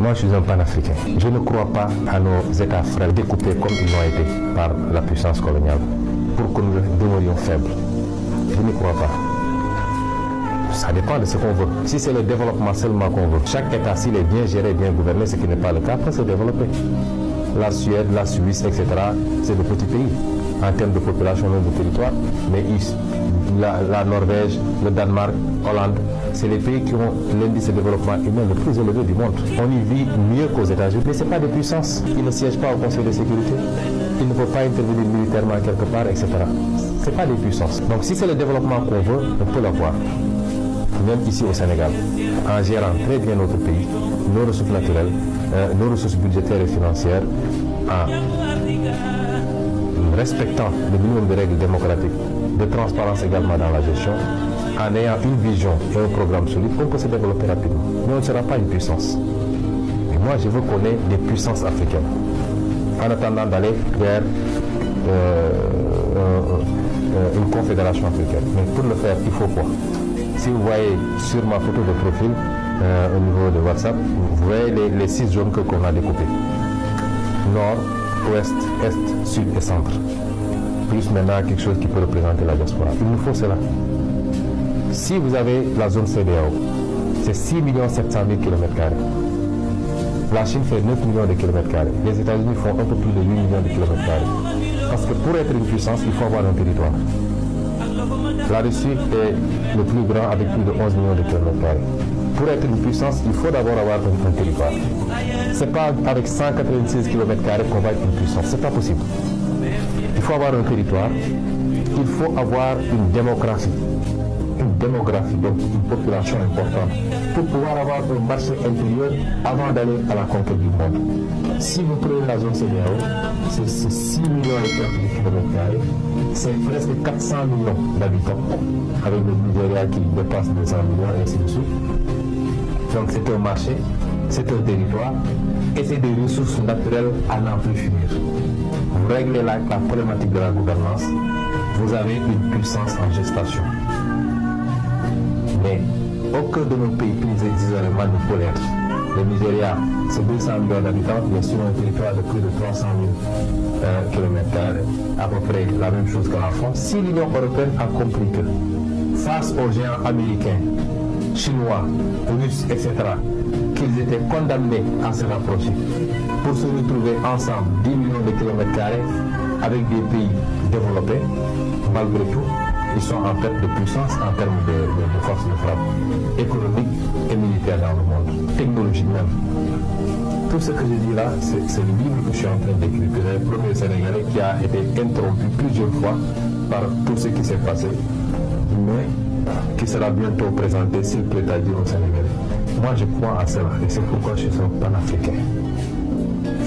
Moi, je suis un panafricain. Je ne crois pas à nos États frères découpés comme ils l'ont été par la puissance coloniale pour que nous demeurions faibles. Je n'y crois pas. Ça dépend de ce qu'on veut. Si c'est le développement seulement qu'on veut, chaque État, s'il est bien géré, bien gouverné, ce qui n'est pas le cas, peut se développer. La Suède, la Suisse, etc., c'est de petits pays en termes de population, nombre de territoire, mais la Norvège, le Danemark, Hollande, c'est les pays qui ont l'indice de développement humain le plus élevé du monde. On y vit mieux qu'aux États-Unis, mais ce n'est pas des puissances. Ils ne siègent pas au Conseil de sécurité, ils ne peuvent pas intervenir militairement quelque part, etc. Ce n'est pas des puissances. Donc si c'est le développement qu'on veut, on peut l'avoir. Même ici au Sénégal, en gérant très bien notre pays, nos ressources naturelles, nos ressources budgétaires et financières, en respectant le minimum de règles démocratiques, de transparence également dans la gestion, en ayant une vision et un programme solide, on peut se développer rapidement. Mais on ne sera pas une puissance. Et moi, je veux qu'on ait des puissances africaines, en attendant d'aller vers une confédération africaine. Mais pour le faire, il faut quoi? Si vous voyez sur ma photo de profil au niveau de WhatsApp, vous voyez les 6 zones qu'on a découpées. Nord, Ouest, Est, Sud et Centre. Plus maintenant quelque chose qui peut représenter la diaspora. Il nous faut cela. Si vous avez la zone CEDEAO, c'est 6 700 000 km². La Chine fait 9 millions de km². Les États-Unis font un peu plus de 8 millions de km². Parce que pour être une puissance, il faut avoir un territoire. La Russie est le plus grand avec plus de 11 millions de km². Pour être une puissance, il faut d'abord avoir un territoire. Ce n'est pas avec 196 km² qu'on va être une puissance. Ce n'est pas possible. Il faut avoir un territoire. Il faut avoir une démographie. Donc une population importante. Pour pouvoir avoir un marché intérieur avant d'aller à la conquête du monde. Si vous prenez la zone CEDEAO, c'est 6 millions de km². C'est presque 400 millions d'habitants, avec le Nigeria qui dépasse 200 millions et ainsi de suite. Donc c'est un marché, c'est un territoire et c'est des ressources naturelles à n'en plus finir. Vous réglez la problématique de la gouvernance, vous avez une puissance en gestation. Mais aucun de nos pays plus isolément ne peut l'être. Le Nigeria, c'est 200 millions d'habitants, mais sur un territoire de plus de 300 000 km², à peu près la même chose que la France. Si l'Union européenne a compris que, face aux géants américains, chinois, russes, etc., qu'ils étaient condamnés à se rapprocher pour se retrouver ensemble 10 millions de km² avec des pays développés, malgré tout, ils sont en perte de puissance en termes de force de frappe économique et militaire dans le monde, technologique même. Tout ce que je dis là, c'est le livre que je suis en train d'écrire, que j'ai le premier Sénégalais qui a été interrompu plusieurs fois par tout ce qui s'est passé, mais qui sera bientôt présenté s'il plaît à dire aux Sénégalais. Moi je crois à cela et c'est pourquoi je suis un panafricain.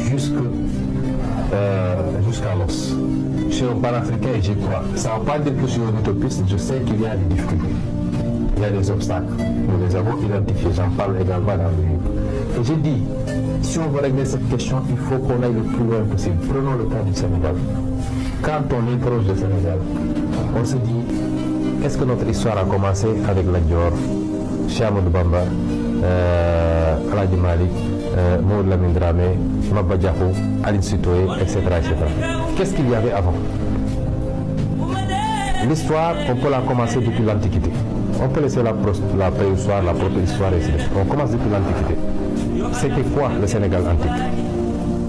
Jusqu'à l'os. Je suis un panafricain et j'y crois. Ça ne veut pas dire que je suis un utopiste, je sais qu'il y a des difficultés. Il y a des obstacles. Nous les avons identifiés, j'en parle également dans le livre. Et j'ai dit, si on veut régler cette question, il faut qu'on aille le plus loin possible. Prenons le cas du Sénégal. Quand on interroge le Sénégal, on se dit, est-ce que notre histoire a commencé avec Lat Dior, Cheikh Ahmadou Bamba, Aladji Malick, Mamadou Lamine Dramé, Maba Diakhou, Aline Sitoé, etc., etc. Qu'est-ce qu'il y avait avant? L'histoire, on peut la commencer depuis l'Antiquité. On peut laisser la préhistoire, la proto-histoire, etc. On commence depuis l'Antiquité. C'était quoi le Sénégal antique?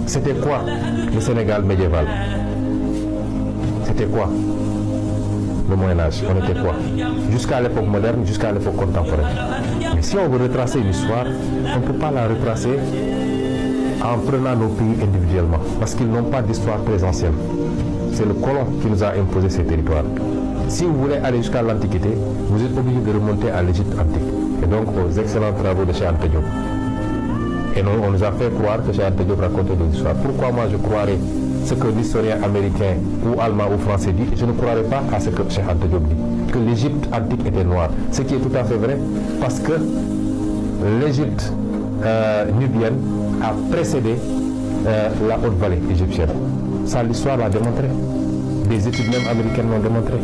C'était quoi le Sénégal médiéval? C'était quoi le Moyen-Âge? On était quoi? Jusqu'à l'époque moderne, jusqu'à l'époque contemporaine. Mais si on veut retracer une histoire, on ne peut pas la retracer en prenant nos pays individuellement, parce qu'ils n'ont pas d'histoire très ancienne. C'est le colon qui nous a imposé ces territoires. Si vous voulez aller jusqu'à l'Antiquité, vous êtes obligé de remonter à l'Égypte antique, et donc aux excellents travaux de Cheikh Anta Diop. Et nous, on nous a fait croire que Cheikh Anta Diop racontait des histoires. Pourquoi moi je croirais ce que l'historien américain ou allemand ou français dit? Je ne croirais pas à ce que Cheikh Anta Diop dit, que l'Égypte antique était noire. Ce qui est tout à fait vrai, parce que l'Égypte nubienne a précédé la haute vallée égyptienne. Ça, l'histoire l'a démontré. Des études même américaines l'ont démontré.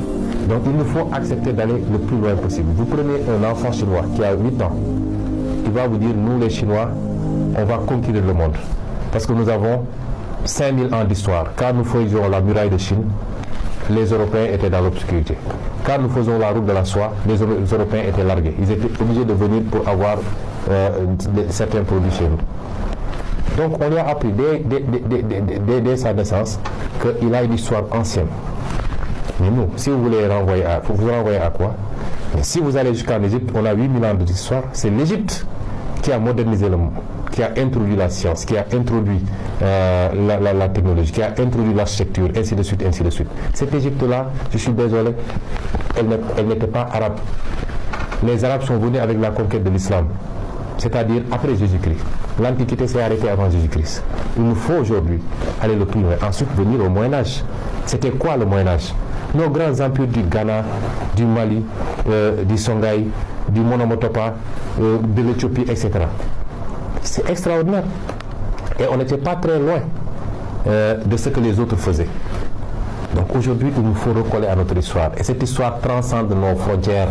Donc il nous faut accepter d'aller le plus loin possible. Vous prenez un enfant chinois qui a 8 ans, il va vous dire, nous les Chinois, on va conquérir le monde. Parce que nous avons 5000 ans d'histoire. Quand nous faisions la muraille de Chine, les Européens étaient dans l'obscurité. Quand nous faisons la route de la soie, les Européens étaient largués. Ils étaient obligés de venir pour avoir certains produits chez nous. Donc on lui a appris dès sa naissance qu'il a une histoire ancienne. Mais nous, si vous voulez renvoyer vous renvoyer à quoi? Mais si vous allez jusqu'en Égypte, on a 8000 ans d'histoire. C'est l'Égypte qui a modernisé le monde, qui a introduit la science, qui a introduit la technologie, qui a introduit l'architecture, ainsi de suite, ainsi de suite. Cette Égypte-là, je suis désolé, elle n'était pas arabe. Les Arabes sont venus avec la conquête de l'islam, c'est-à-dire après Jésus-Christ. L'Antiquité s'est arrêtée avant Jésus-Christ. Il nous faut aujourd'hui aller le plus loin. Ensuite, venir au Moyen-Âge. C'était quoi le Moyen-Âge? Nos grands empires du Ghana, du Mali, du Songhai, du Monomotopa, de l'Éthiopie, etc. C'est extraordinaire. Et on n'était pas très loin de ce que les autres faisaient. Donc aujourd'hui, il nous faut recoller à notre histoire. Et cette histoire transcende nos frontières.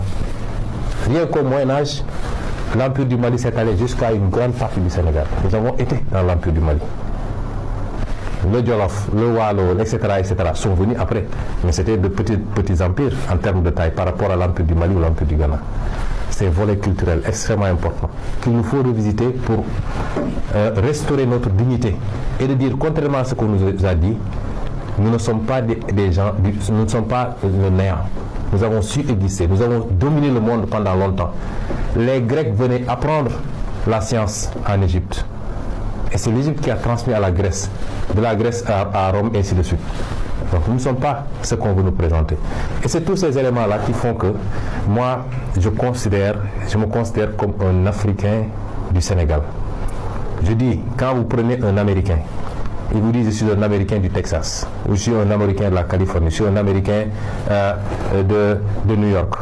Rien qu'au Moyen-Âge, l'Empire du Mali s'est allé jusqu'à une grande partie du Sénégal. Nous avons été dans l'Empire du Mali. Le Jolof, le Walo, etc., sont venus après. Mais c'était de petits empires en termes de taille par rapport à l'Empire du Mali ou l'Empire du Ghana. C'est un volet culturel extrêmement important qu'il nous faut revisiter pour restaurer notre dignité et de dire, contrairement à ce qu'on nous a dit, nous ne sommes pas des gens, nous ne sommes pas le néant. Nous avons su exister, nous avons dominé le monde pendant longtemps. Les Grecs venaient apprendre la science en Égypte. Et c'est l'Égypte qui a transmis à la Grèce, de la Grèce à Rome, et ainsi de suite. Donc nous ne sommes pas ce qu'on veut nous présenter. Et c'est tous ces éléments-là qui font que moi, je me considère comme un Africain du Sénégal. Je dis, quand vous prenez un Américain, il vous dit je suis un Américain du Texas, ou je suis un Américain de la Californie, je suis un Américain de New York.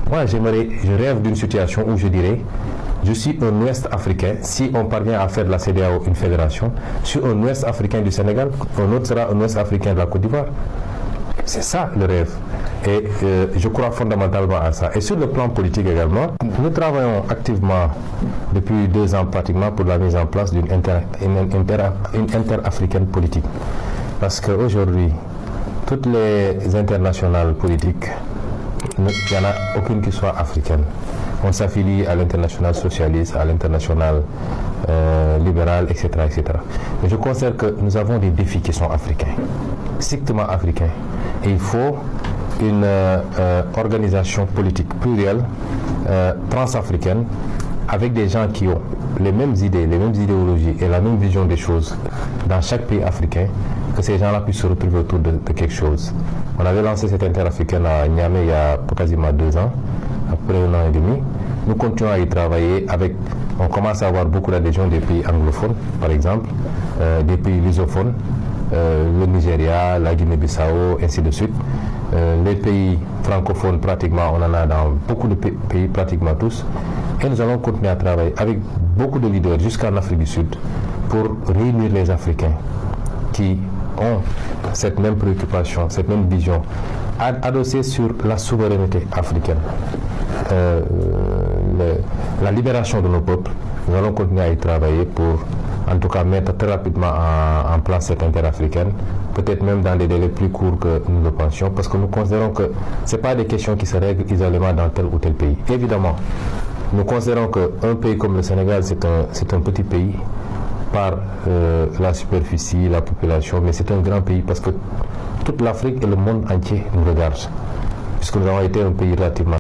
Moi, je rêve d'une situation où je dirais, je suis un Ouest africain. Si on parvient à faire de la CEDEAO une fédération, je suis un Ouest africain du Sénégal, un autre sera un Ouest africain de la Côte d'Ivoire. C'est ça le rêve. Et je crois fondamentalement à ça. Et sur le plan politique également, nous travaillons activement depuis 2 ans pratiquement pour la mise en place d'une interafricaine politique. Parce qu'aujourd'hui, toutes les internationales politiques, il n'y en a aucune qui soit africaine. On s'affilie à l'international socialiste, à l'international libéral, etc., etc. Mais je considère que nous avons des défis qui sont africains, strictement africains. Et il faut une organisation politique plurielle, transafricaine, avec des gens qui ont les mêmes idées, les mêmes idéologies et la même vision des choses dans chaque pays africain, que ces gens-là puissent se retrouver autour de quelque chose. On avait lancé cette interafricaine à Niamey il y a quasiment 2 ans, après 1 an et demi. Nous continuons à y travailler avec, on commence à avoir beaucoup d'adhésions des pays anglophones, par exemple, des pays lusophones, le Nigeria, la Guinée-Bissau, ainsi de suite. Les pays francophones, pratiquement, on en a dans beaucoup de pays, pratiquement tous. Et nous allons continuer à travailler avec beaucoup de leaders jusqu'en Afrique du Sud pour réunir les Africains qui ont cette même préoccupation, cette même vision, adossée sur la souveraineté africaine, la libération de nos peuples. Nous allons continuer à y travailler pour, en tout cas, mettre très rapidement en place cette interafricaine, peut-être même dans des délais plus courts que nous le pensions, parce que nous considérons que ce n'est pas des questions qui se règlent isolément dans tel ou tel pays. Évidemment, nous considérons qu'un pays comme le Sénégal, c'est un petit pays par la superficie, la population, mais c'est un grand pays parce que toute l'Afrique et le monde entier nous regardent, puisque nous avons été un pays relativement